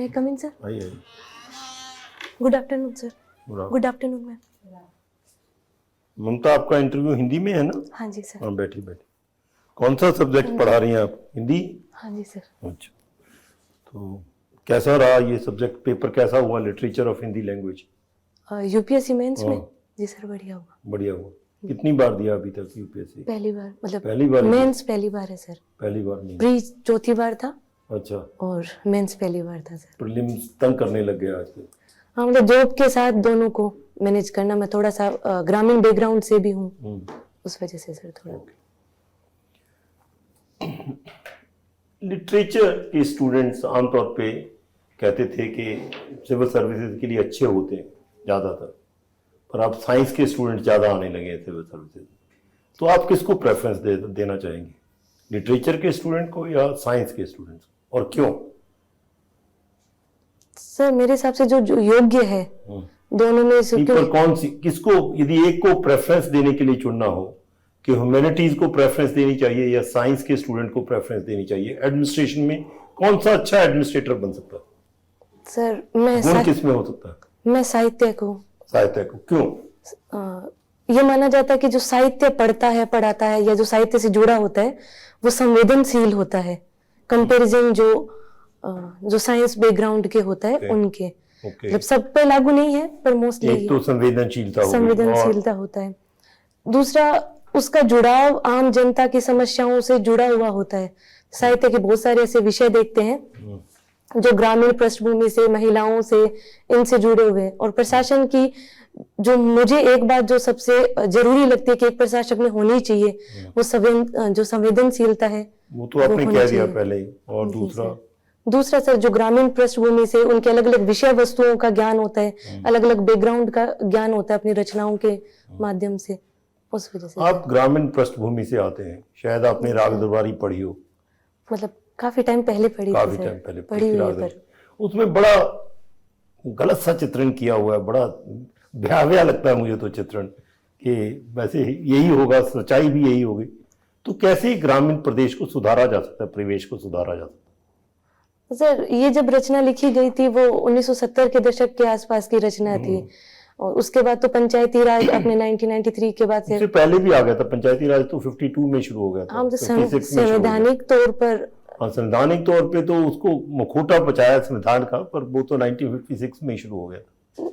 May I come in, sir? आइए। Good afternoon, sir. Good Good afternoon, ma'am. ममता, आपका interview Hindi में है ना? हाँ जी सर। हाँ, बैठी बैठी। कौन सा सब्जेक्ट पढ़ा रही हैं आप? हिंदी? हाँ जी सर। अच्छा, तो कैसा रहा ये सब्जेक्ट? पेपर कैसा हुआ, literature of Hindi language? UPSC mains में? हाँ। जी सर, बढ़िया हुआ। बढ़िया हुआ। कितनी बार दिया अभी तक यूपीएससी? पहली बार, मतलब पहली बार? मेंस पहली बार है सर। पहली बार नहीं? प्री चौथी बार था अच्छा, और मेंस पहली बार था सर। प्रीलिम्स तंग करने लग गया आजकल। हाँ, मतलब जॉब के साथ दोनों को मैनेज करना, मैं थोड़ा सा ग्रामीण बैकग्राउंड से भी हूँ, उस वजह से सर थोड़ा। लिटरेचर के स्टूडेंट्स आमतौर पे कहते थे कि सिविल सर्विसेज के लिए अच्छे होते हैं ज़्यादातर, पर अब साइंस के स्टूडेंट ज़्यादा आने लगे हैं सिविल सर्विसेज। तो आप किसको प्रेफरेंस देना चाहेंगे, लिटरेचर के स्टूडेंट को या साइंस के स्टूडेंट्स को, और क्यों? सर मेरे हिसाब से जो योग्य है दोनों में से, पर कौन सी, किसको, यदि एक को प्रेफरेंस देने के लिए चुनना हो कि ह्यूमैनिटीज को प्रेफरेंस देनी चाहिए या साइंस के स्टूडेंट को प्रेफरेंस देनी चाहिए, एडमिनिस्ट्रेशन में कौन सा अच्छा एडमिनिस्ट्रेटर बन सकता है? सर मैं गुण किस में हो सकता है? मैं साहित्य को। साहित्य को क्यों? ये माना जाता है कि जो साहित्य पढ़ता है, पढ़ाता है, या जो साहित्य से जुड़ा होता है वो संवेदनशील होता है, कंपैरिजन जो साइंस बैकग्राउंड के होता है उनके। मतलब सब पे लागू नहीं है, पर मोस्टली एक तो संवेदनशीलता होता है। दूसरा, उसका जुड़ाव आम जनता की समस्याओं से जुड़ा हुआ होता है। साहित्य के बहुत सारे ऐसे विषय देखते हैं जो ग्रामीण पृष्ठभूमि से, महिलाओं से, इनसे जुड़े हुए हैं। और प्रशासन की जो मुझे एक बात जो सबसे जरूरी लगती है कि एक प्रशासक में होनी चाहिए, वो जो संवेदनशीलता है, वो तो आपने कह दिया पहले ही। और दूसरा सर, जो ग्रामीण पृष्ठभूमि से उनके अलग अलग विषय वस्तुओं का ज्ञान होता है, अलग अलग बैकग्राउंड का ज्ञान होता है अपनी रचनाओं के माध्यम से, उस वजह से। आप ग्रामीण पृष्ठभूमि से आते हैं, शायद आपने राग दरबारी पढ़ी हो। मतलब काफी टाइम पहले पढ़ी काफी थी टाइम सर, पहले पढ़ी हुई है, पर उसमें बड़ा गलत सा चित्रण किया हुआ है, बड़ा भयावह लगता है मुझे तो चित्रण, कि वैसे यही होगा, सच्चाई भी यही होगी। तो कैसे ग्रामीण प्रदेश को सुधारा जा सकता है, परिवेश को सुधारा जा सकता है? सर ये जब रचना लिखी गई थी वो 1970 के दशक के आसपास की रचना थी, और उसके बाद तो पंचायती राज अपने 1993 के बाद से, उससे पहले भी आ गया था पंचायती राज, तो 52 में शुरू हो गया था। हम तो संवैधानिक तौर पर, हाँ, संवैधानिक तौर पे तो उसको मुखौटा बचाया संविधान का, पर वो तो 1956 में शुरू हो गया था।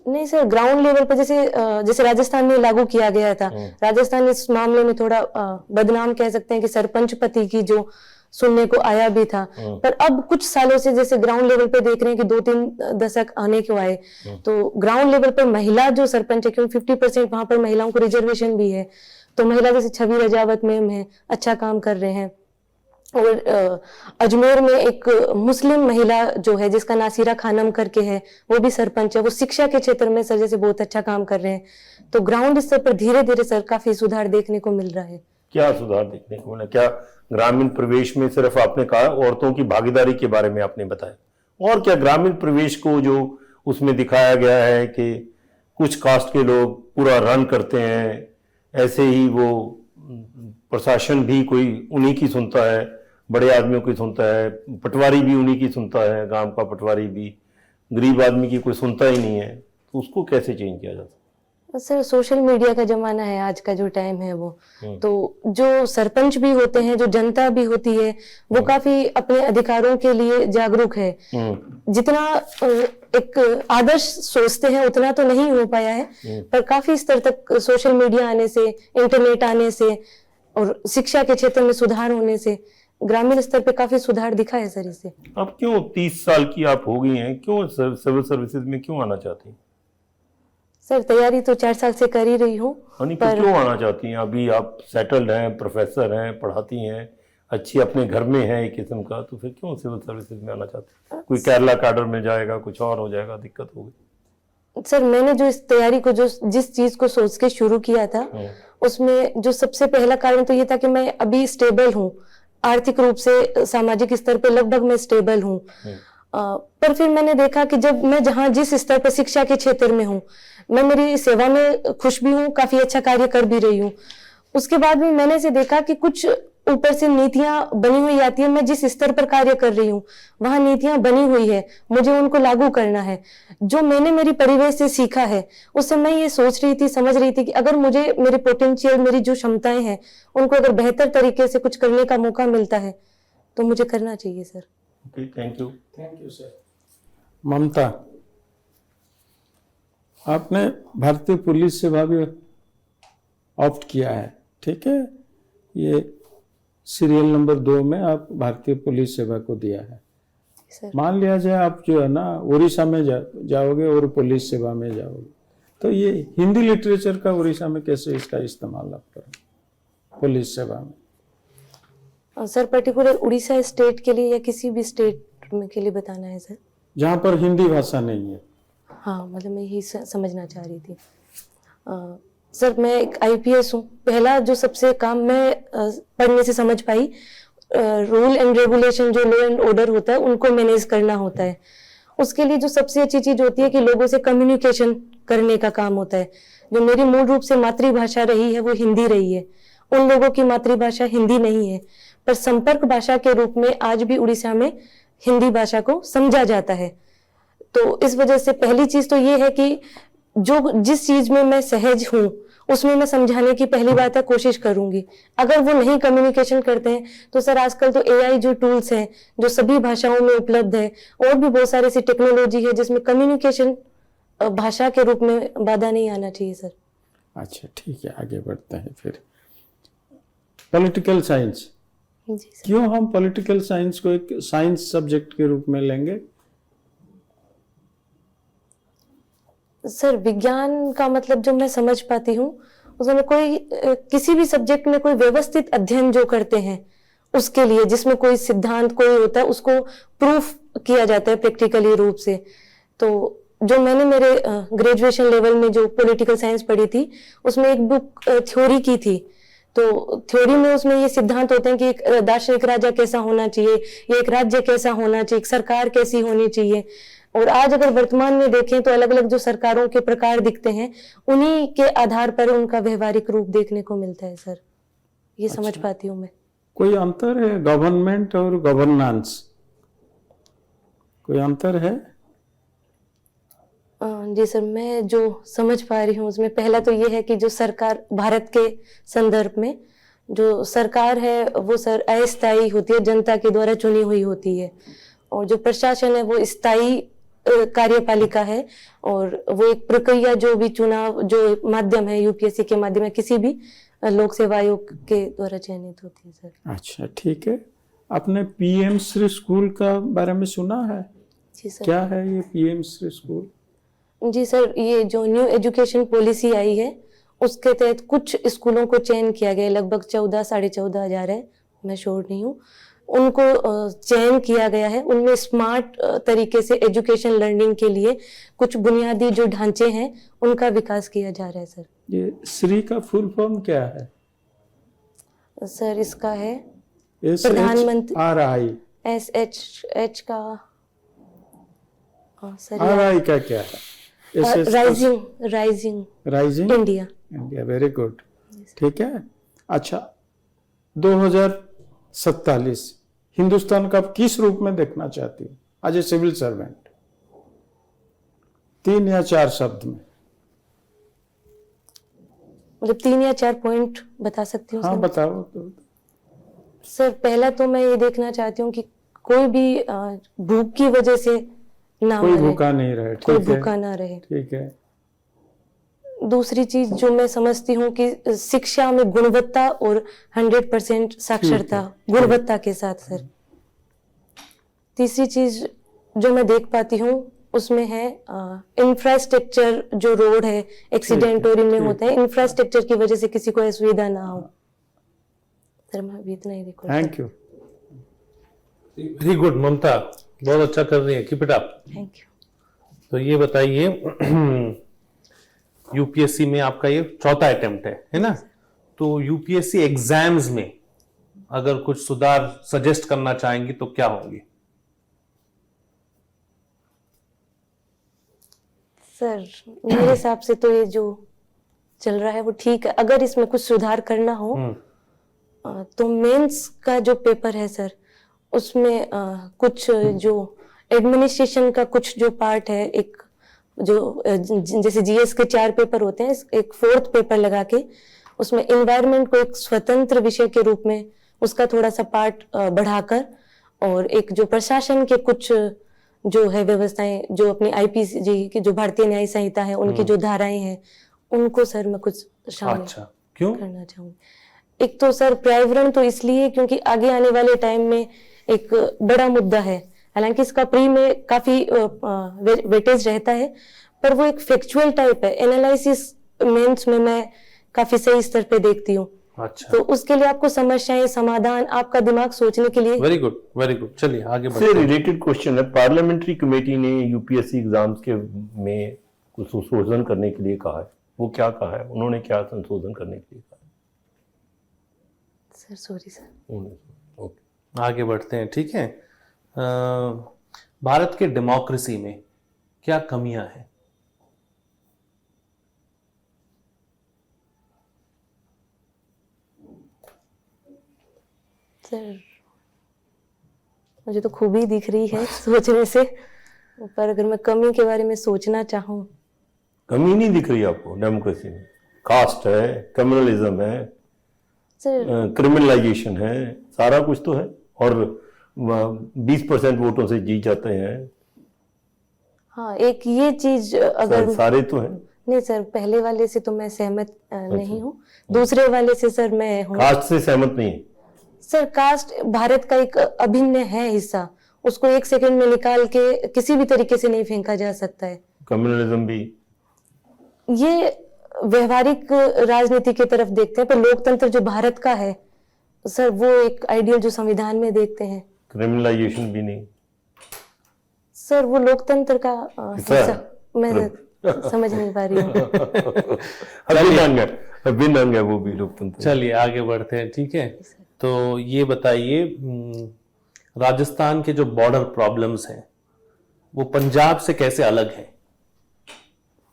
नहीं सर, ग्राउंड लेवल पर जैसे राजस्थान में लागू किया गया था। राजस्थान इस मामले में थोड़ा बदनाम कह सकते हैं कि सरपंच पति की जो सुनने को आया भी था, पर अब कुछ सालों से जैसे ग्राउंड लेवल पे देख रहे हैं कि 2-3 दशक आने को आए, तो ग्राउंड लेवल पर महिला जो सरपंच है, क्योंकि 50% वहां पर महिलाओं को रिजर्वेशन भी है, तो महिला जैसे छवि रजावत मैम है, अच्छा काम कर रहे हैं। और अजमेर में एक मुस्लिम महिला जो है जिसका नासिरा खानम करके है, वो भी सरपंच है, वो शिक्षा के क्षेत्र में सर जैसे बहुत अच्छा काम कर रहे हैं। तो ग्राउंड स्तर पर धीरे धीरे सर काफी सुधार देखने को मिल रहा है। क्या सुधार देखने को मिला? क्या ग्रामीण प्रवेश में, सिर्फ आपने कहा औरतों की भागीदारी के बारे में आपने बताया, और क्या ग्रामीण प्रवेश को जो उसमें दिखाया गया है कि कुछ कास्ट के लोग पूरा रन करते हैं, ऐसे ही वो प्रशासन भी कोई उन्हीं की सुनता है, बड़े आदमियों की सुनता है, पटवारी भी उन्हीं की सुनता है, गांव का पटवारी भी, गरीब आदमी की कोई सुनता ही नहीं है, तो उसको कैसे चेंज किया जा सकता है? सर सोशल मीडिया का जमाना है, आज का जो टाइम है वो, तो जो सरपंच भी होते हैं, जो जनता भी होती है, वो काफी अपने अधिकारों के लिए जागरूक है। जितना एक आदर्श सोचते हैं उतना तो नहीं हो पाया है, पर काफी स्तर तक सोशल मीडिया आने से, इंटरनेट आने से और शिक्षा के क्षेत्र में सुधार होने से ग्रामीण स्तर पे काफी सुधार दिखा है सर इससे। अब क्यों 30 साल की आप हो गई हैं, क्यों सिविल सर्विसेज में क्यों आना चाहती हैं? सर तैयारी तो 4 साल से कर ही रही हूँ। पर क्यों आना चाहती हैं? अभी आप सेटल्ड हैं, प्रोफेसर हैं, पढ़ाती हैं, अच्छी अपने घर में है एक किस्म का, तो फिर क्यों सिविल सर्विसेज में आना चाहती हैं? कोई केरला कैडर में जाएगा, कुछ और हो जाएगा, दिक्कत होगी। सर मैंने जो इस तैयारी को जिस चीज को सोच के शुरू किया था, उसमें जो सबसे पहला कारण तो ये था कि मैं अभी स्टेबल हूँ, आर्थिक रूप से, सामाजिक स्तर पे लगभग मैं स्टेबल हूँ। पर फिर मैंने देखा कि जब मैं जहाँ जिस स्तर पर शिक्षा के क्षेत्र में हूँ, मैं मेरी सेवा में खुश भी हूँ, काफी अच्छा कार्य कर भी रही हूँ। उसके बाद भी मैंने से देखा कि कुछ ऊपर से नीतियां बनी हुई आती है। मैं जिस स्तर पर कार्य कर रही हूँ वहां नीतियां बनी हुई है, मुझे उनको लागू करना है। जो मैंने मेरी परिवेश से सीखा है उससे मैं ये सोच रही थी, समझ रही थी कि अगर मुझे मेरे पोटेंशियल, मेरी जो क्षमताएं हैं उनको अगर बेहतर तरीके से कुछ करने का मौका मिलता है तो मुझे करना चाहिए sir. Okay, thank you. Thank you sir. Mamata, आपने भारतीय पुलिस सेवा भी ऑप्ट किया है, ठीक है। ये सीरियल नंबर 2 में आप भारतीय पुलिस सेवा को दिया है। सर मान लिया जाए आप जो है ना उड़ीसा में जाओगे और पुलिस सेवा में जाओगे, तो ये हिंदी लिटरेचर का उड़ीसा में कैसे इसका इस्तेमाल आप करें पुलिस सेवा में? सर पर्टिकुलर उड़ीसा स्टेट के लिए या किसी भी स्टेट में के लिए बताना है सर? जहाँ पर हिंदी भाषा नहीं है। हाँ, मतलब मैं यही समझना चाह रही थी। सर मैं एक IPS हूँ। पहला जो सबसे काम मैं पढ़ने से समझ पाई, रूल एंड रेगुलेशन, जो लॉ एंड ऑर्डर होता है उनको मैनेज करना होता है। उसके लिए जो सबसे अच्छी चीज होती है कि लोगों से कम्युनिकेशन करने का काम होता है। जो मेरी मूल रूप से मातृभाषा रही है वो हिंदी रही है, उन लोगों की मातृभाषा हिंदी नहीं है, पर संपर्क भाषा के रूप में आज भी उड़ीसा में हिंदी भाषा को समझा जाता है। तो इस वजह से पहली चीज तो ये है कि जो जिस चीज में मैं सहज हूँ उसमें मैं समझाने की पहली बात है कोशिश करूंगी। अगर वो नहीं कम्युनिकेशन करते हैं तो सर आजकल तो AI जो टूल्स हैं जो सभी भाषाओं में उपलब्ध है, और भी बहुत सारी ऐसी टेक्नोलॉजी है जिसमें कम्युनिकेशन भाषा के रूप में बाधा नहीं आना चाहिए सर। अच्छा ठीक है, आगे बढ़ते हैं फिर। पॉलिटिकल साइंस, जी सर। क्यों हम पॉलिटिकल साइंस को एक साइंस सब्जेक्ट के रूप में लेंगे? सर विज्ञान का मतलब जो मैं समझ पाती हूँ उसमें कोई किसी भी सब्जेक्ट में कोई व्यवस्थित अध्ययन जो करते हैं उसके लिए, जिसमें कोई सिद्धांत कोई होता है उसको प्रूफ किया जाता है प्रैक्टिकली रूप से। तो जो मैंने मेरे ग्रेजुएशन लेवल में जो पॉलिटिकल साइंस पढ़ी थी उसमें एक बुक थ्योरी की थी। तो थ्योरी में उसमें ये सिद्धांत होते हैं कि एक दार्शनिक राजा कैसा होना चाहिए, या एक राज्य कैसा होना चाहिए, एक सरकार कैसी होनी चाहिए। और आज अगर वर्तमान में देखें तो अलग अलग जो सरकारों के प्रकार दिखते हैं उन्हीं के आधार पर उनका व्यवहारिक रूप देखने को मिलता है सर। ये समझ पाती हूँ मैं। कोई अंतर है गवर्नमेंट और गवर्नेंस? कोई अंतर है? जी सर, मैं जो समझ पा रही हूँ उसमें पहला तो ये है कि जो सरकार, भारत के संदर्भ में जो सरकार है वो सर अस्थायी होती है, जनता के द्वारा चुनी हुई होती है। और जो प्रशासन है वो स्थायी कार्यपालिका है, और वो एक प्रक्रिया जो भी चुनाव जो माध्यम है UPSC के माध्यम है किसी भी लोक सेवा आयोग के द्वारा चयनित होती है सर। अच्छा ठीक है। आपने PM श्री स्कूल का बारे में सुना है? जी सर। क्या है ये PM श्री स्कूल? जी सर, ये जो न्यू एजुकेशन पॉलिसी आई है उसके तहत कुछ स्कूलों को चयन किया गया है, लगभग 14-14,500 है, मैं श्योर नहीं हूँ। उनको चयन किया गया है। उनमें स्मार्ट तरीके से एजुकेशन लर्निंग के लिए कुछ बुनियादी जो ढांचे हैं उनका विकास किया जा रहा है सर। ये श्री का फुल फॉर्म क्या है? सर इसका है प्रधानमंत्री RI। SHH का सर RI का क्या है? Rising India. वेरी गुड, ठीक है। अच्छा, 2047 हिंदुस्तान का किस रूप में देखना चाहती हूँ एज ए सिविल सर्वेंट? 3 या 4 शब्द में। मतलब 3 या 4 पॉइंट बता सकती हूँ? हाँ सर बताओ तो। सर पहला तो मैं ये देखना चाहती हूँ कि कोई भी भूख की वजह से ना कोई मरे, भूखा नहीं रहे, कोई ठीक है, भूखा ना रहे। ठीक है। दूसरी चीज जो मैं समझती हूँ कि शिक्षा में गुणवत्ता और 100% साक्षरता गुणवत्ता के साथ सर। तीसरी चीज जो मैं देख पाती हूँ उसमें है इंफ्रास्ट्रक्चर, जो रोड है एक्सीडेंट और इनमें होते हैं, इंफ्रास्ट्रक्चर की वजह से किसी को असुविधा ना हो। सर मैं अभी इतना ही record. Thank you. Very good Mamata, बहुत अच्छा कर रही है, keep it up. Thank you. तो ये बताइए UPSC में आपका ये 4था अटेम्प्ट है ना? तो UPSC एग्जाम्स में अगर कुछ सुधार सजेस्ट करना चाहेंगी तो क्या होंगी? सर मेरे हिसाब से तो ये जो चल रहा है वो ठीक है। अगर इसमें कुछ सुधार करना हो तो मेंस का जो पेपर है सर, उसमें कुछ जो एडमिनिस्ट्रेशन का कुछ जो पार्ट है, एक जो जैसे जीएस के 4 पेपर होते हैं, एक 4th पेपर लगा के उसमें एनवायरनमेंट को एक स्वतंत्र विषय के रूप में उसका थोड़ा सा पार्ट बढ़ाकर, और एक जो प्रशासन के कुछ जो है व्यवस्थाएं, जो अपनी आईपीसी की जो भारतीय न्याय संहिता है उनकी जो धाराएं हैं, उनको सर मैं कुछ शामिल अच्छा, क्यों? करना चाहूंगी। एक तो सर पर्यावरण तो इसलिए क्योंकि आगे आने वाले टाइम में एक बड़ा मुद्दा है, हालांकि इसका प्री में काफी वेटेज रहता है, पर वो एक फैक्चुअल टाइप है, एनालिसिस मेंस में मैं काफी सही स्तर पे देखती हूँ। अच्छा, तो उसके लिए आपको समस्याएं, समाधान, आपका दिमाग सोचने के लिए। Very good, very good. चलिए आगे से बढ़ते हैं। रिलेटेड क्वेश्चन है, पार्लियामेंट्री कमेटी ने यूपीएससी एग्जाम्स के में कुछ संशोधन करने के लिए कहा है, वो क्या कहा है, उन्होंने क्या संशोधन करने के लिए कहा सर सॉरी सर। है? ओके, आगे बढ़ते हैं, ठीक है। भारत के डेमोक्रेसी में क्या कमियां हैं? सर मुझे तो खूबी दिख रही है सोचने से, पर अगर मैं कमी के बारे में सोचना चाहूँ। कमी नहीं दिख रही आपको डेमोक्रेसी में? कास्ट है, कम्युनलिज्म है, सर क्रिमिनलाइजेशन है, सारा कुछ तो है, और 20% वोटों से जीत जाते हैं। हाँ, एक ये चीज अगर सारे तो हैं। नहीं सर, पहले वाले से तो मैं सहमत नहीं हूँ, दूसरे वाले से सर मैं हूँ। कास्ट से सहमत नहीं है? सर कास्ट भारत का एक अभिन्न है हिस्सा, उसको 1 सेकंड में निकाल के किसी भी तरीके से नहीं फेंका जा सकता है। कम्युनलिज्म भी? ये व्यवहारिक राजनीति की तरफ देखते हैं, पर लोकतंत्र जो भारत का है सर, वो एक आइडियल जो संविधान में देखते हैं। क्रिमिनलाइजेशन भी नहीं? सर वो लोकतंत्र का हिस्सा मैं समझ नहीं पा रही हूँ। अभिन्न अंग है वो भी लोकतंत्र। चलिए आगे बढ़ते हैं, ठीक है। तो ये बताइए, राजस्थान के जो बॉर्डर प्रॉब्लम्स हैं वो पंजाब से कैसे अलग हैं?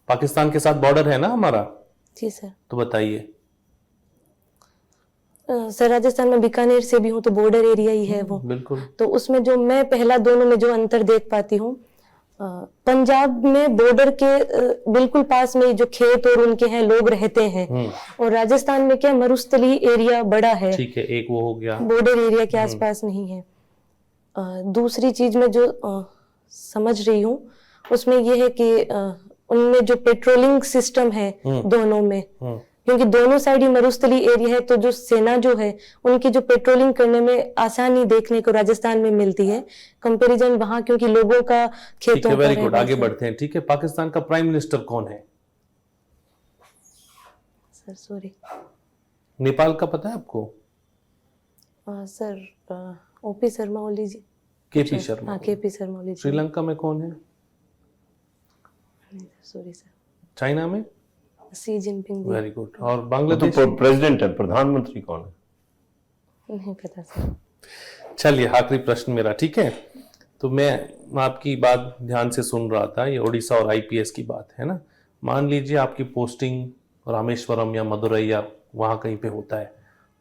पाकिस्तान के साथ बॉर्डर है ना हमारा, जी सर। तो बताइए। सर राजस्थान में बीकानेर से भी हूँ, तो बॉर्डर एरिया ही है वो। बिल्कुल। तो उसमें जो मैं पहला दोनों में जो अंतर देख पाती हूँ, पंजाब में बॉर्डर के बिल्कुल पास में जो खेत और उनके हैं लोग रहते हैं, और राजस्थान में क्या मरुस्थली एरिया बड़ा है, ठीक है, एक वो हो गया, बॉर्डर एरिया के आसपास नहीं है। दूसरी चीज में जो समझ रही हूँ उसमें ये है कि उनमें जो पेट्रोलिंग सिस्टम है दोनों में, क्योंकि दोनों साइड ही मरुस्थली एरिया है, तो जो सेना जो है उनकी जो पेट्रोलिंग करने में आसानी देखने को राजस्थान में मिलती है कंपैरिजन वहां, क्योंकि लोगों का ठीक है, खेतों वेरी पर गुड। है। आगे बढ़ते हैं, ठीक है। पाकिस्तान का प्राइम मिनिस्टर कौन है? सर सॉरी नेपाल का पता है आपको? Sir OP Sharma Oli ji. KP Sharma. हाँ, केपी शर्मा ओली जी। श्रीलंका में कौन है? Sorry sir. चाइना में? Xi Jinping ji. Very good. और तो बांग्लादेश? प्रेसिडेंट है, प्रधानमंत्री कौन है? नहीं पता सर। चलिए आखिरी प्रश्न मेरा, ठीक है। तो मैं आपकी बात ध्यान से सुन रहा था, ये उड़ीसा और आईपीएस की बात है ना। मान लीजिए आपकी पोस्टिंग रामेश्वरम या मदुरई या वहाँ कहीं पे होता है,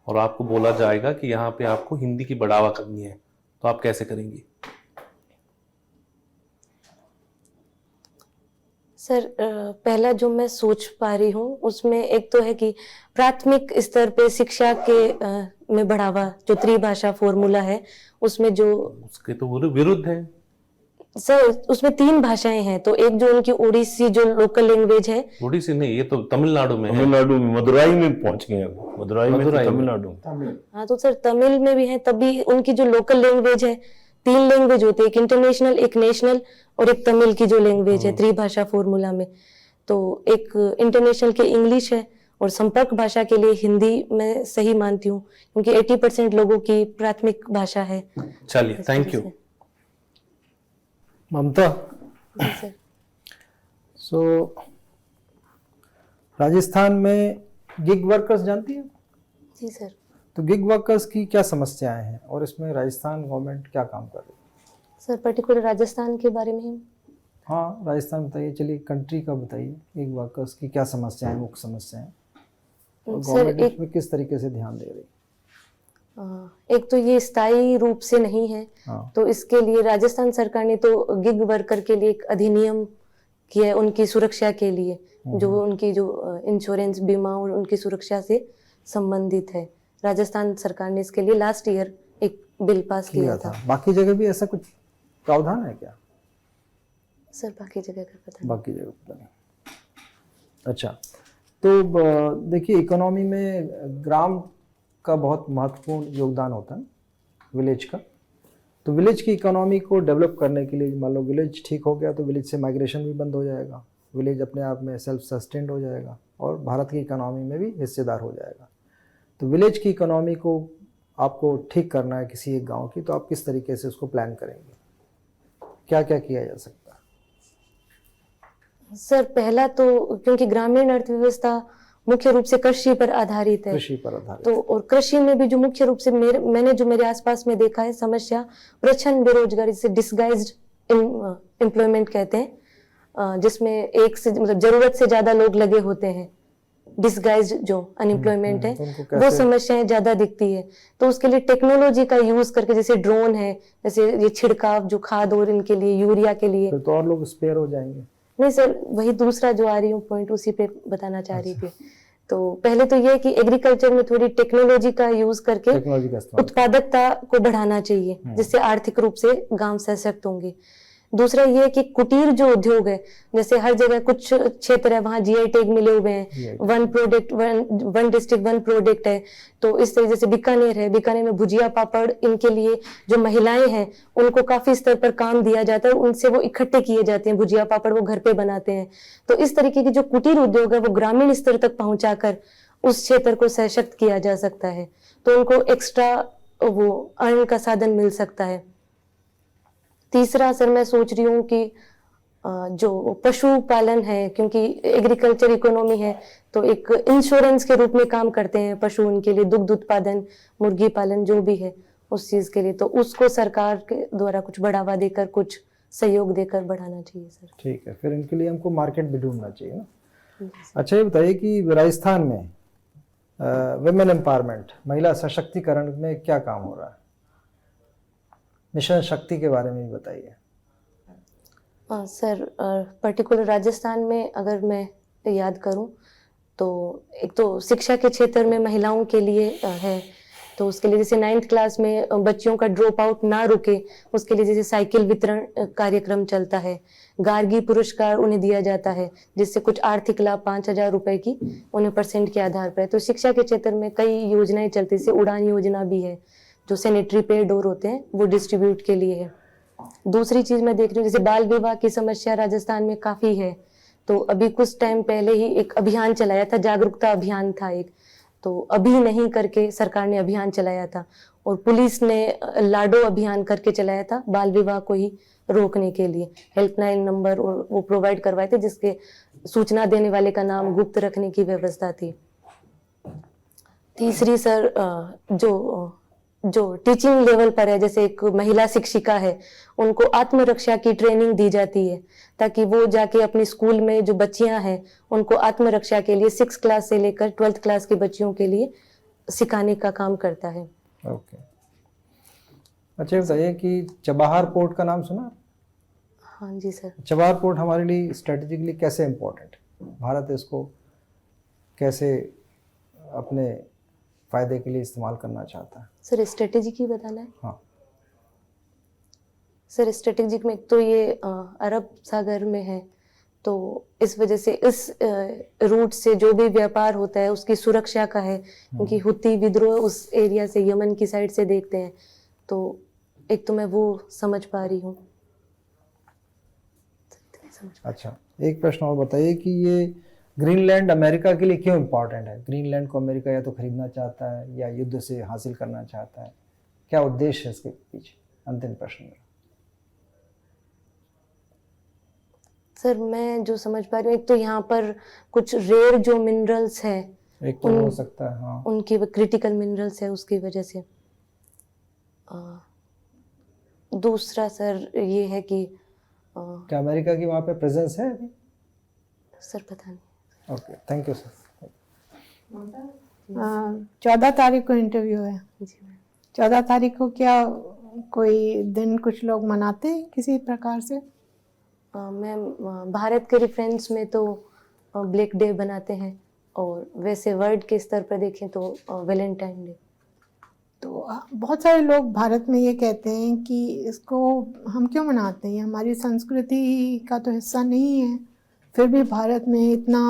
और आपको बोला जाएगा कि यहाँ पे आपको हिंदी की बढ़ावा करनी है, तो आप कैसे करेंगी? सर पहला जो मैं सोच पा रही हूँ उसमें एक तो है कि प्राथमिक स्तर पे शिक्षा के में बढ़ावा, जो त्रिभाषा फॉर्मूला है उसमें जो उसके तो विरुद्ध है। सर उसमें 3 भाषाएं हैं, तो एक जो उनकी ओडिसी जो लोकल लैंग्वेज है। ओडिसी नहीं, ये तो तमिलनाडु में है। तमिलनाडु में, मदुराई में पहुंच गए अभी। मदुराई में तो मदुराई में। तमिलनाडु में। हाँ तो सर तमिल में भी है, तभी उनकी जो लोकल लैंग्वेज है, 3 लैंग्वेज होती है, एक इंटरनेशनल, एक नेशनल और एक तमिल की जो लैंग्वेज है त्रिभाषा फॉर्मूला में। तो एक इंटरनेशनल के इंग्लिश है, और संपर्क भाषा के लिए हिंदी मैं सही मानती हूँ, क्योंकि 80% लोगों की प्राथमिक भाषा है। चलिए, थैंक यू। ममता, जी सर। सो राजस्थान में गिग वर्कर्स जानती है? जी सर। तो गिग वर्कर्स की क्या समस्याएं हैं और इसमें राजस्थान गवर्नमेंट क्या काम कर रही है? सर पर्टिकुलर राजस्थान के बारे में? हाँ, राजस्थान बताइए, चलिए कंट्री का बताइए, गिग वर्कर्स की क्या समस्याएं, मुख्य समस्याएं, और सर गवर्नमेंट एक इसमें किस तरीके से ध्यान दे रही है? एक तो ये स्थायी रूप से नहीं है, हाँ। तो इसके लिए राजस्थान सरकार ने तो गिग वर्कर के लिए एक अधिनियम किया है उनकी सुरक्षा के लिए, जो उनकी जो इंश्योरेंस बीमा और उनकी सुरक्षा से संबंधित है। राजस्थान सरकार ने इसके लिए लास्ट ईयर एक बिल पास किया था। बाकी जगह भी ऐसा कुछ प्रावधान है क्या? सर बाकी जगह का पता नहीं। बाकी जगह पता नहीं। अच्छा, तो देखिए इकोनॉमी में ग्राम का बहुत महत्वपूर्ण योगदान होता है, विलेज का। तो विलेज की इकोनॉमी को डेवलप करने के लिए, मान लो विलेज ठीक हो गया तो विलेज से माइग्रेशन भी बंद हो जाएगा, विलेज अपने आप में सेल्फ सस्टेन्ड हो जाएगा और भारत की इकोनॉमी में भी हिस्सेदार हो जाएगा। तो विलेज की इकोनॉमी को आपको ठीक करना है किसी एक गांव की, तो आप किस तरीके से उसको प्लान करेंगे? क्या क्या किया जा सकता है? सर पहला तो क्योंकि ग्रामीण अर्थव्यवस्था मुख्य रूप से कृषि पर आधारित है, कृषि पर आधारित। तो और कृषि में भी जो मुख्य रूप से मैंने जो मेरे आसपास में देखा है समस्या प्रच्छन्न बेरोजगारी, से डिसगाइज्ड एम्प्लॉयमेंट कहते हैं, जिसमें एक से मतलब जरूरत से ज्यादा लोग लगे होते हैं, डिसगाइज्ड जो अनएम्प्लॉयमेंट है, वो समस्याएं ज्यादा दिखती है। तो उसके लिए टेक्नोलॉजी का यूज करके, जैसे ड्रोन है, जैसे ये छिड़काव जो खाद और इनके लिए, यूरिया के लिए। फिर तो और लोग स्पेयर हो जाएंगे। नहीं सर, वही दूसरा जो आ रही हूँ पॉइंट, उसी पे बताना चाह रही थी। तो पहले तो ये है कि एग्रीकल्चर में थोड़ी टेक्नोलॉजी का यूज करके टेक्नोलॉजी का इस्तेमाल उत्पादकता को बढ़ाना चाहिए, जिससे आर्थिक रूप से गांव सशक्त होंगे। दूसरा ये है कि कुटीर जो उद्योग है, जैसे हर जगह कुछ क्षेत्र है वहाँ जीआई टैग मिले हुए हैं, one product one district one product है। तो इस तरह जैसे बीकानेर है, बीकानेर में भुजिया पापड़, इनके लिए जो महिलाएं हैं उनको काफी स्तर पर काम दिया जाता है, उनसे वो इकट्ठे किए जाते हैं भुजिया पापड़, वो घर पे बनाते हैं। तो इस तरीके की जो कुटीर उद्योग है वो ग्रामीण स्तर तक पहुंचाकर उस क्षेत्र को सशक्त किया जा सकता है, तो उनको एक्स्ट्रा वो अर्न का साधन मिल सकता है। तीसरा सर मैं सोच रही हूँ कि जो पशुपालन है, क्योंकि एग्रीकल्चर इकोनॉमी है, तो एक इंश्योरेंस के रूप में काम करते हैं पशु, उनके लिए दुग्ध उत्पादन, मुर्गी पालन जो भी है उस चीज के लिए, तो उसको सरकार के द्वारा कुछ बढ़ावा देकर, कुछ सहयोग देकर बढ़ाना चाहिए सर। ठीक है, फिर इनके लिए हमको मार्केट भी ढूंढना चाहिए ना। अच्छा, ये बताइए कि राजस्थान में वुमेन एम्पावरमेंट, महिला सशक्तिकरण में क्या काम हो रहा है? मिशन शक्ति के बारे में भी बताइए। सर पर्टिकुलर राजस्थान में अगर मैं याद करूं तो एक तो शिक्षा के क्षेत्र में महिलाओं के लिए है, तो उसके लिए जैसे 9th क्लास में बच्चियों का ड्रॉप आउट ना रुके, उसके लिए जैसे साइकिल वितरण कार्यक्रम चलता है, गार्गी पुरस्कार उन्हें दिया जाता है, जिससे कुछ आर्थिक लाभ 5,000 रुपए की उन्हें % के आधार पर है। तो शिक्षा के क्षेत्र में कई योजनाएं चलती, जैसे उड़ान योजना भी है, जो सैनिटरी पैड और होते हैं वो डिस्ट्रीब्यूट के लिए है। दूसरी चीज मैं देख रही हूँ, जैसे बाल विवाह की समस्या राजस्थान में काफी है, तो अभी कुछ टाइम पहले ही एक अभियान चलाया था, जागरूकता अभियान था एक, तो अभी नहीं करके सरकार ने अभियान चलाया था, और पुलिस ने लाडो अभियान करके चलाया था बाल विवाह को ही रोकने के लिए। हेल्पलाइन नंबर और वो प्रोवाइड करवाए थे, जिसके सूचना देने वाले का नाम गुप्त रखने की व्यवस्था थी। तीसरी सर जो टीचिंग लेवल पर है, जैसे एक महिला शिक्षिका है, उनको आत्मरक्षा की ट्रेनिंग दी जाती है, ताकि वो जाके अपने स्कूल में जो बच्चियां हैं उनको आत्मरक्षा के लिए 6th क्लास से लेकर 12th क्लास की बच्चियों के लिए सिखाने का काम करता है। ओके, अच्छा बताइए कि चबाहार पोर्ट का नाम सुना? हाँ जी सर। चबाहार पोर्ट हमारे लिए स्ट्रेटेजिकली कैसे इम्पोर्टेंट है? भारत इसको कैसे अपने फायदे के लिए इस्तेमाल करना चाहता है? सर स्ट्रेटेजिक ही बताना है। हाँ सर, स्ट्रेटेजिक में तो ये अरब सागर में है, तो इस वजह से इस रूट से जो भी व्यापार होता है उसकी सुरक्षा का है, क्योंकि हुती विद्रोह उस एरिया से, यमन की साइड से देखते हैं, तो एक तो मैं वो समझ पा रही हूँ। अच्छा, एक प्रश्न और बताइए कि ये ग्रीनलैंड अमेरिका के लिए क्यों इम्पोर्टेंट है? ग्रीनलैंड को अमेरिका या तो खरीदना चाहता है या युद्ध से हासिल करना चाहता है, क्या उद्देश्य है इसके पीछे? अंतिम प्रश्न मेरा। सर मैं जो समझ पा रही हूँ, एक तो यहाँ पर कुछ रेयर जो मिनरल्स है, एक तो हो सकता है, हाँ, उनकी क्रिटिकल मिनरल्स है, उसकी वजह से। दूसरा सर ये है कि क्या अमेरिका की वहाँ पे प्रेजेंस है अभी? सर पता नहीं। Okay, thank you sir. 14 तारीख को इंटरव्यू है। जी मैम। 14 तारीख को क्या कोई दिन कुछ लोग मनाते हैं किसी प्रकार से? मैम भारत के रेफरेंस में तो ब्लैक डे बनाते हैं, और वैसे वर्ल्ड के स्तर पर देखें तो वैलेंटाइन डे। तो बहुत सारे लोग भारत में ये कहते हैं कि इसको हम क्यों मनाते हैं, हमारी संस्कृति का तो हिस्सा नहीं है, फिर भी भारत में इतना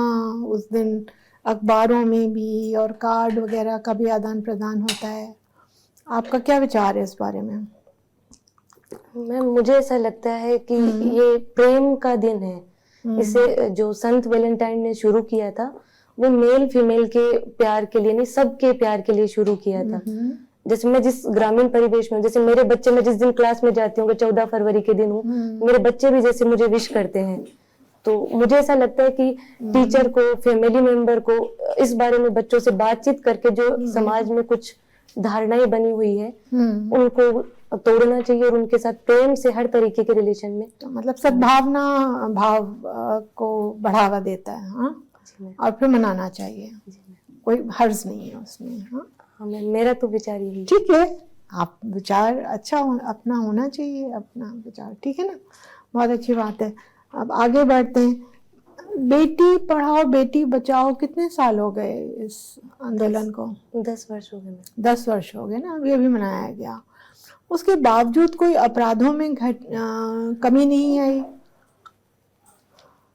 उस दिन अखबारों में भी और कार्ड वगैरह का भी आदान प्रदान होता है। आपका क्या विचार है इस बारे में? मैम मुझे ऐसा लगता है कि ये प्रेम का दिन है। इसे जो संत वैलेंटाइन ने शुरू किया था वो मेल फीमेल के प्यार के लिए नहीं, सबके प्यार के लिए शुरू किया था। जैसे मैं जिस ग्रामीण परिवेश में, जैसे मेरे बच्चे, मैं जिस दिन क्लास में जाती हूँ, 14 फरवरी के दिन हूँ, मेरे बच्चे भी जैसे मुझे विश करते हैं। तो मुझे ऐसा लगता है कि टीचर को, फैमिली मेंबर को इस बारे में बच्चों से बातचीत करके जो समाज में कुछ धारणाएं बनी हुई है उनको तोड़ना चाहिए, और उनके साथ प्रेम से हर तरीके के रिलेशन में। तो मतलब सद्भावना भाव को बढ़ावा देता है, हाँ, और फिर मनाना चाहिए, कोई हर्ज नहीं है उसमें। हाँ, हमें, मेरा तो विचार यही। ठीक है, आप विचार अच्छा अपना होना चाहिए, अपना विचार, ठीक है ना, बहुत अच्छी बात है। अब आगे बढ़ते हैं। बेटी पढ़ाओ बेटी बचाओ कितने साल हो गए इस आंदोलन को? 10 वर्ष हो गए। 10 वर्ष हो गए ना, अभी अभी मनाया गया। उसके बावजूद कोई अपराधों में कमी नहीं आई?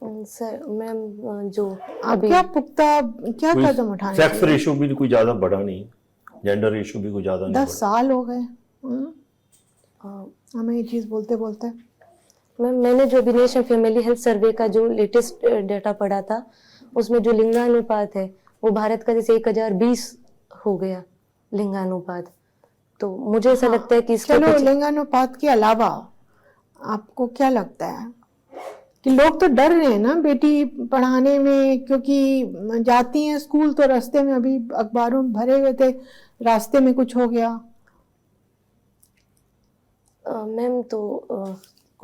सर मैम जो आप क्या कदम उठाने सेक्स रेशो भी कोई ज्यादा बढ़ा नहीं, जेंडर रेशो भी कोई ज्यादा नहीं 10 साल हो गए हमें ये चीज बोलते बोलते। मैंने जो अभी नेशनल फैमिली हेल्थ सर्वे का जो लेटेस्ट डाटा पढ़ा था, उसमें जो लिंगानुपात है वो भारत का जैसे 1020 हो गया लिंगानुपात। तो मुझे ऐसा लगता है कि इसका चलो लिंगानुपात के अलावा आपको क्या लगता है कि लोग तो डर रहे हैं ना बेटी पढ़ाने में, क्योंकि जाती हैं स्कूल तो रास्ते में, अभी अखबारों में भरे हुए थे, रास्ते में कुछ हो गया। मैम तो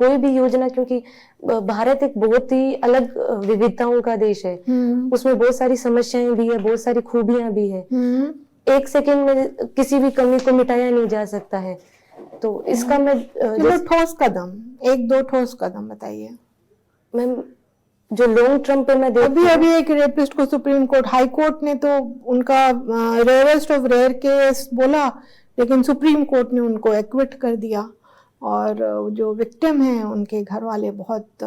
कोई भी योजना, क्योंकि भारत एक बहुत ही अलग विविधताओं का देश है, उसमें बहुत सारी समस्याएं भी है, बहुत सारी खूबियां भी है। एक सेकंड में किसी भी कमी को मिटाया नहीं जा सकता है। तो इसका मैं ठोस कदम, 1-2 ठोस कदम बताइए। मैम जो लॉन्ग टर्म पे मैं अभी एक रेपिस्ट को सुप्रीम कोर्ट, हाई कोर्ट ने तो उनका रेयरेस्ट ऑफ रेयर केस बोला, लेकिन सुप्रीम कोर्ट ने उनको एक्विट कर दिया, और जो विक्टिम हैं उनके घर वाले बहुत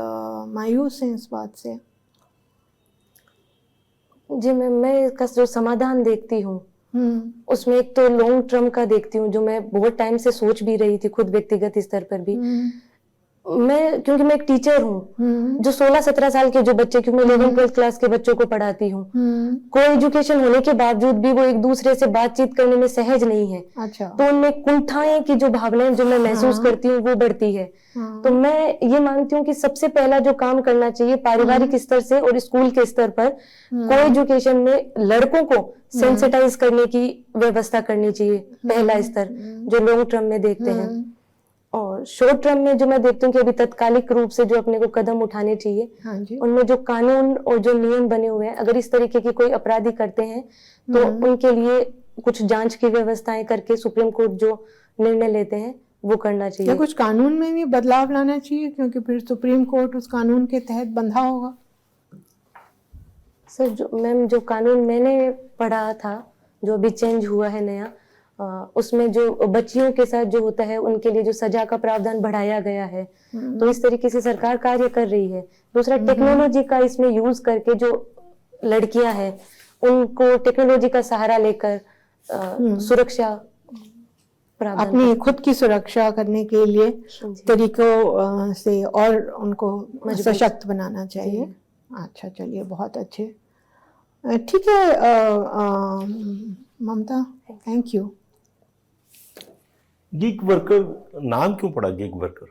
मायूस हैं इस बात से। जी मैं इसका जो समाधान देखती हूँ उसमें एक तो लॉन्ग टर्म का देखती हूँ, जो मैं बहुत टाइम से सोच भी रही थी खुद व्यक्तिगत स्तर पर भी। क्योंकि मैं एक टीचर हूँ जो 16-17 साल के जो बच्चे, क्योंकि मैं 11th-12th क्लास के बच्चों को पढ़ाती हूँ, कोई एजुकेशन होने के बावजूद भी वो एक दूसरे से बातचीत करने में सहज नहीं है। अच्छा। तो उनमें कुंठाएं की जो भावनाएं जो मैं महसूस करती हूँ वो बढ़ती है। तो मैं ये मानती हूँ कि सबसे पहला जो काम करना चाहिए पारिवारिक स्तर से और स्कूल के स्तर पर, को एजुकेशन में लड़कों को सेंसिटाइज करने की व्यवस्था करनी चाहिए, पहला स्तर जो लॉन्ग टर्म में देखते हैं। और शॉर्ट टर्म में जो मैं देखती हूँ कि अभी तत्कालिक रूप से जो अपने को कदम उठाने चाहिए, उनमें जो कानून और जो नियम बने हुए हैं, अगर इस तरीके की कोई अपराधी करते हैं तो उनके लिए कुछ जांच की व्यवस्थाएं करके सुप्रीम कोर्ट जो निर्णय लेते हैं वो करना चाहिए। या कुछ कानून में भी बदलाव लाना चाहिए, क्योंकि फिर सुप्रीम कोर्ट उस कानून के तहत बंधा होगा। सर जो मैम जो कानून मैंने पढ़ा था जो अभी चेंज हुआ है नया, उसमें जो बच्चियों के साथ जो होता है उनके लिए जो सजा का प्रावधान बढ़ाया गया है, तो इस तरीके से सरकार कार्य कर रही है। दूसरा, टेक्नोलॉजी का इसमें यूज करके जो लड़कियां हैं उनको टेक्नोलॉजी का सहारा लेकर सुरक्षा प्रावधान, अपनी खुद की सुरक्षा करने के लिए तरीकों से और उनको सशक्त बनाना चाहिए। अच्छा, चलिए, बहुत अच्छे, ठीक है ममता, थैंक यू। गिग वर्कर नाम क्यों पड़ा गिग वर्कर?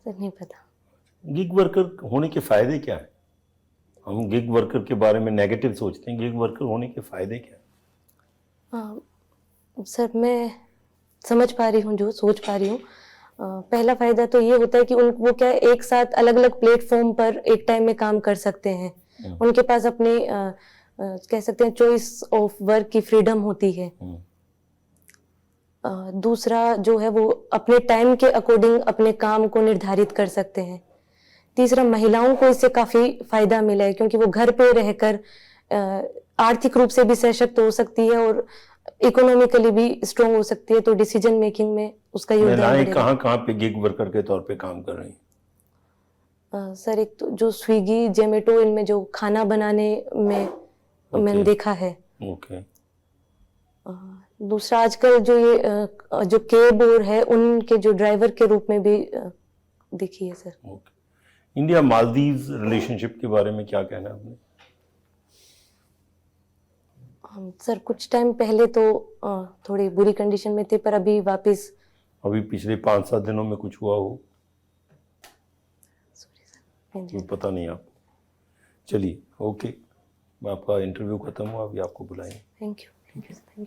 सर नहीं पता। गिग वर्कर होने के फायदे क्या है? हम गिग वर्कर के बारे में नेगेटिव सोचते हैं, गिग वर्कर होने के फायदे क्या है? सर मैं समझ पा रही हूँ, जो सोच पा रही हूँ, पहला फायदा तो ये होता है कि वो क्या एक साथ अलग अलग प्लेटफॉर्म पर एक टाइम में काम कर सकते हैं। उनके पास अपने कह सकते हैं चॉइस ऑफ वर्क की फ्रीडम होती है। दूसरा जो है वो अपने टाइम के अकॉर्डिंग अपने काम को निर्धारित कर सकते हैं। तीसरा, महिलाओं को इससे काफी फायदा मिला है क्योंकि वो घर पे रहकर आर्थिक रूप से भी सशक्त हो सकती है और इकोनॉमिकली भी स्ट्रोंग हो सकती है, तो डिसीजन मेकिंग में उसका योगदान महिलाएं बढ़ेगा। कहाँ कहाँ पे गिग वर्कर के तौर पे काम कर रही हैं? सर, एक तो जो स्विगी, जोमेटो, इनमें जो खाना बनाने में मैंने देखा है। ओके। दूसरा, आजकल जो ये जो कैब और है उनके जो ड्राइवर के रूप में भी देखी है sir. Okay. India Maldives relationship के बारे में क्या कहना है आपने? सर, कुछ टाइम पहले तो थोड़ी बुरी कंडीशन में थे, पर अभी वापस। अभी पिछले 5-7 दिनों में कुछ हुआ हो? कोई पता नहीं आपको? चलिए, ओके, आपका इंटरव्यू खत्म हुआ, अभी आपको बुलाएंगे। Thank you.